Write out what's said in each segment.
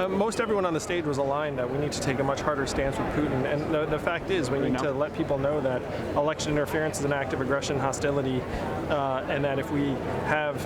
Most everyone on the stage was aligned that we need to take a much harder stance with Putin. And the fact is, we need to let people know that election interference is an act of aggression, hostility, and that if we have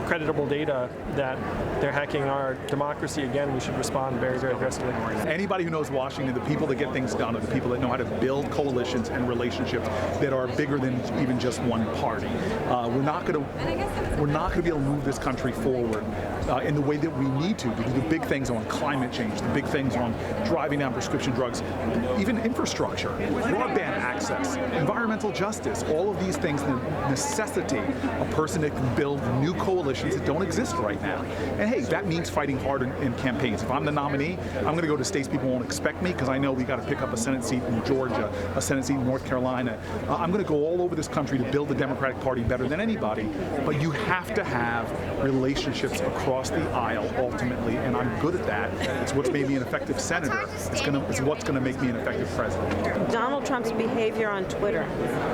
creditable data that they're hacking our democracy again, we should respond very, very aggressively. Anybody who knows Washington, the people that get things done are the people that know how to build coalitions and relationships that are bigger than even just one party. We're not going to be able to move this country forward in the way that we need to do the big things on climate change, the big things on driving down prescription drugs, even infrastructure, broadband access, environmental justice. All of these things necessitate a person that can build new coalitions that don't exist right now. And hey, that means fighting hard in campaigns. If I'm the nominee, I'm going to go to states people won't expect me because I know we got to pick up a Senate seat in Georgia, a Senate seat in North Carolina. I'm going to go all over this country to build the Democratic Party better than anybody. But you have to have relationships across the aisle ultimately, and I'm good at that. It's what's made me an effective senator. It's what's going to make me an effective president. Donald Trump's behavior on Twitter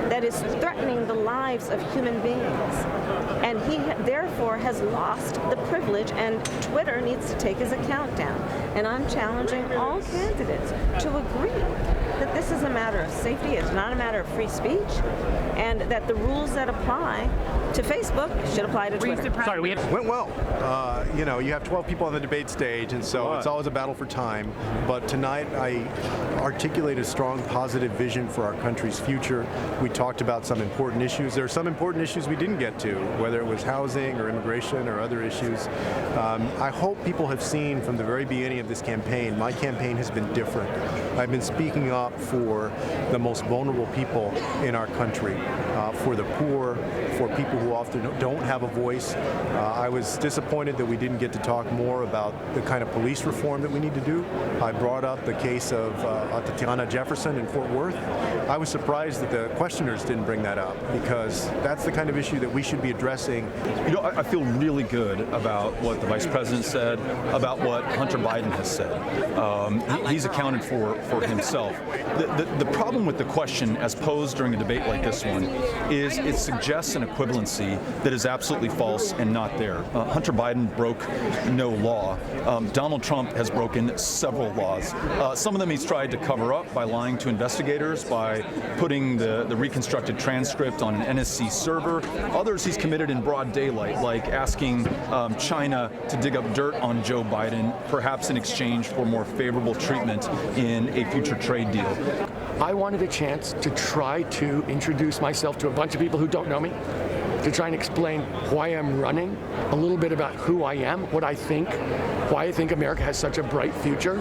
that is threatening the lives of human beings, and he therefore has lost the privilege, and Twitter needs to take his account down. And I'm challenging all candidates to agree that this is a matter of safety, it's not a matter of free speech, and that the rules that apply to Facebook should apply to Twitter. Sorry, went well. You have 12 people on the debate stage, and so it's always a battle for time. But tonight, I articulated a strong, positive vision for our country's future. We talked about some important issues. There are some important issues we didn't get to, whether it was housing or immigration or other issues. I hope people have seen from the very beginning of this campaign, my campaign has been different. I've been speaking up for the most vulnerable people in our country, for the poor, for people who often don't have a voice. I was disappointed that we didn't get to talk more about the kind of police reform that we need to do. I brought up the case of Tatiana Jefferson in Fort Worth. I was surprised that the questioners didn't bring that up because that's the kind of issue that we should be addressing. I feel really good about what the Vice President said, about what Hunter Biden has said. He's accounted for himself. The problem with the question as posed during a debate like this one is it suggests an equivalency that is absolutely false and not there. Hunter Biden broke no law. Donald Trump has broken several laws. Some of them he's tried to cover up by lying to investigators, by putting the reconstructed transcript on an NSC server. Others he's committed in broad daylight, like asking China to dig up dirt on Joe Biden, perhaps in exchange for more favorable treatment in a future trade deal. I wanted a chance to try to introduce myself to a bunch of people who don't know me, to try and explain why I'm running, a little bit about who I am, what I think, why I think America has such a bright future.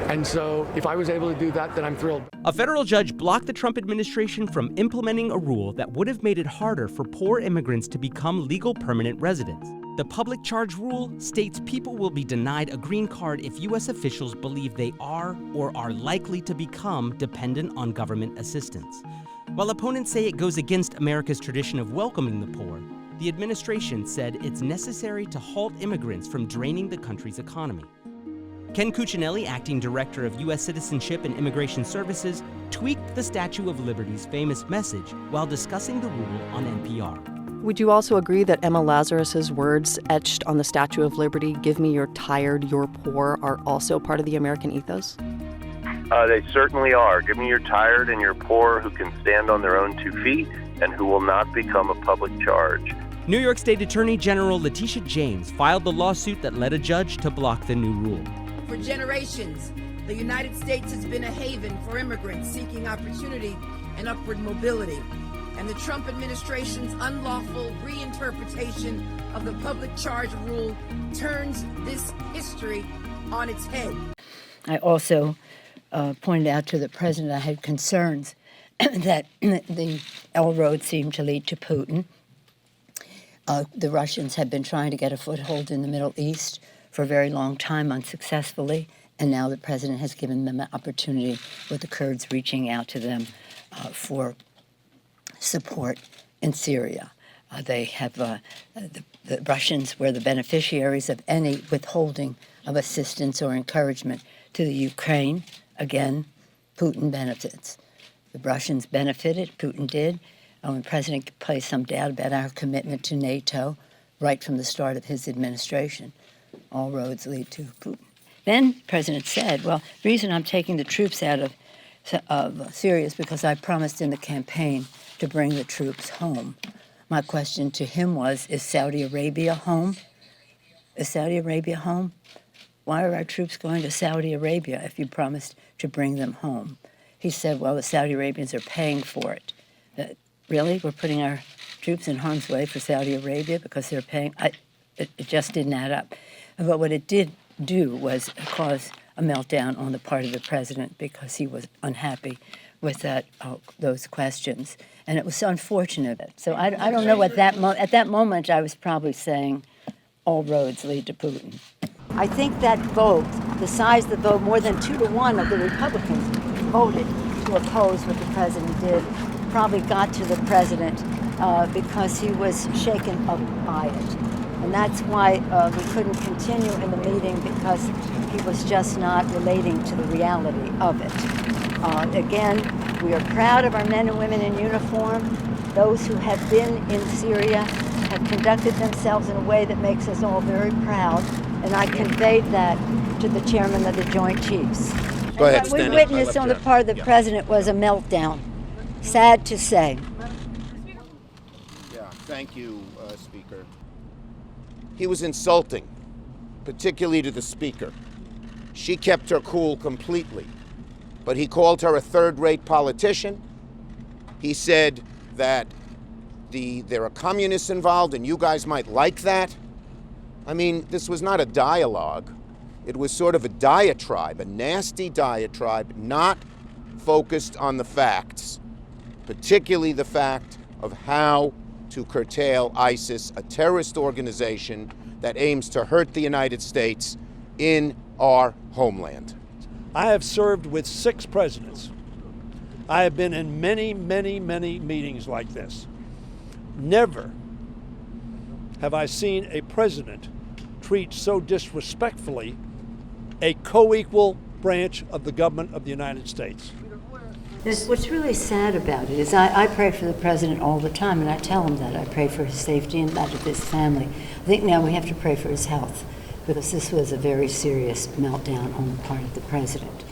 And so if I was able to do that, then I'm thrilled. A federal judge blocked the Trump administration from implementing a rule that would have made it harder for poor immigrants to become legal permanent residents. The public charge rule states people will be denied a green card if U.S. officials believe they are or are likely to become dependent on government assistance. While opponents say it goes against America's tradition of welcoming the poor, the administration said it's necessary to halt immigrants from draining the country's economy. Ken Cuccinelli, acting director of U.S. Citizenship and Immigration Services, tweaked the Statue of Liberty's famous message while discussing the rule on NPR. Would you also agree that Emma Lazarus's words etched on the Statue of Liberty, "Give me your tired, your poor," are also part of the American ethos? They certainly are. Give me your tired and your poor who can stand on their own 2 feet and who will not become a public charge. New York State Attorney General Letitia James filed the lawsuit that led a judge to block the new rule. For generations, the United States has been a haven for immigrants seeking opportunity and upward mobility. And the Trump administration's unlawful reinterpretation of the public charge rule turns this history on its head. I also pointed out to the president I had concerns that the L road seemed to lead to Putin. The Russians had been trying to get a foothold in the Middle East for a very long time unsuccessfully, and now the president has given them an opportunity with the Kurds reaching out to them for support in Syria. They have the Russians were the beneficiaries of any withholding of assistance or encouragement to the Ukraine. Again, Putin benefits. The Russians benefited, Putin did. The president placed some doubt about our commitment to NATO right from the start of his administration. All roads lead to Putin. Then the president said, well, the reason I'm taking the troops out of Syria is because I promised in the campaign to bring the troops home. My question to him was, is Saudi Arabia home? Is Saudi Arabia home? Why are our troops going to Saudi Arabia if you promised to bring them home? He said, well, the Saudi Arabians are paying for it. Really? We're putting our troops in harm's way for Saudi Arabia because they're paying? It just didn't add up. But what it did do was cause a meltdown on the part of the president because he was unhappy with those questions. And it was unfortunate. So I don't know what at that moment I was probably saying all roads lead to Putin. I think that vote, the size of the vote, more than 2-1 of the Republicans voted to oppose what the president did, probably got to the president because he was shaken up by it. And that's why we couldn't continue in the meeting, because he was just not relating to the reality of it. Again, we are proud of our men and women in uniform. Those who have been in Syria have conducted themselves in a way that makes us all very proud. And I conveyed that to the chairman of the Joint Chiefs. Go ahead, what we witnessed on the part of the president was a meltdown. Sad to say. Yeah, thank you, Speaker. He was insulting, particularly to the Speaker. She kept her cool completely, but he called her a third-rate politician. He said that there are communists involved and you guys might like that. I mean, this was not a dialogue. It was sort of a diatribe, a nasty diatribe, not focused on the facts, particularly the fact of how to curtail ISIS, a terrorist organization that aims to hurt the United States in our homeland. I have served with 6 presidents. I have been in many, many, many meetings like this. Never have I seen a president treat so disrespectfully a co-equal branch of the government of the United States. What's really sad about it is I pray for the president all the time, and I tell him that. I pray for his safety and that of his family. I think now we have to pray for his health, because this was a very serious meltdown on the part of the president.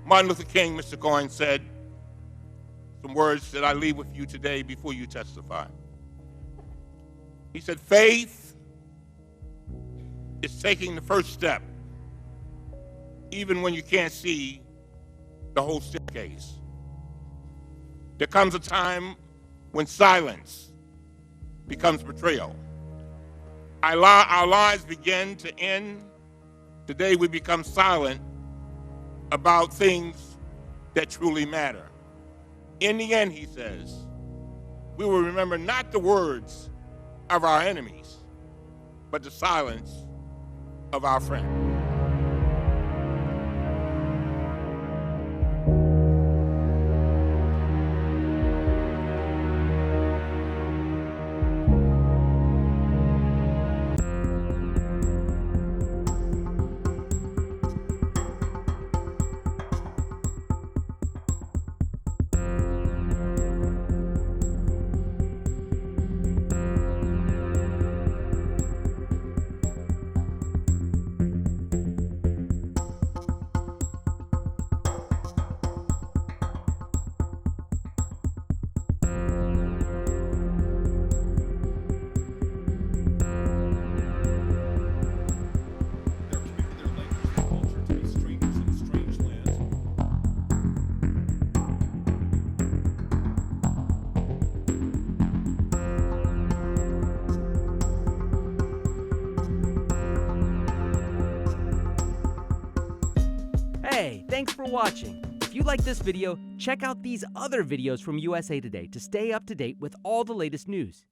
Martin Luther King, Mr. Coyne, said some words that I leave with you today before you testify. He said, faith is taking the first step, even when you can't see the whole staircase. There comes a time when silence becomes betrayal. Our lives begin to end the day we become silent about things that truly matter. In the end, he says, we will remember not the words of our enemies, but the silence of our friends. Hey, thanks for watching. If you like this video, check out these other videos from USA Today to stay up to date with all the latest news.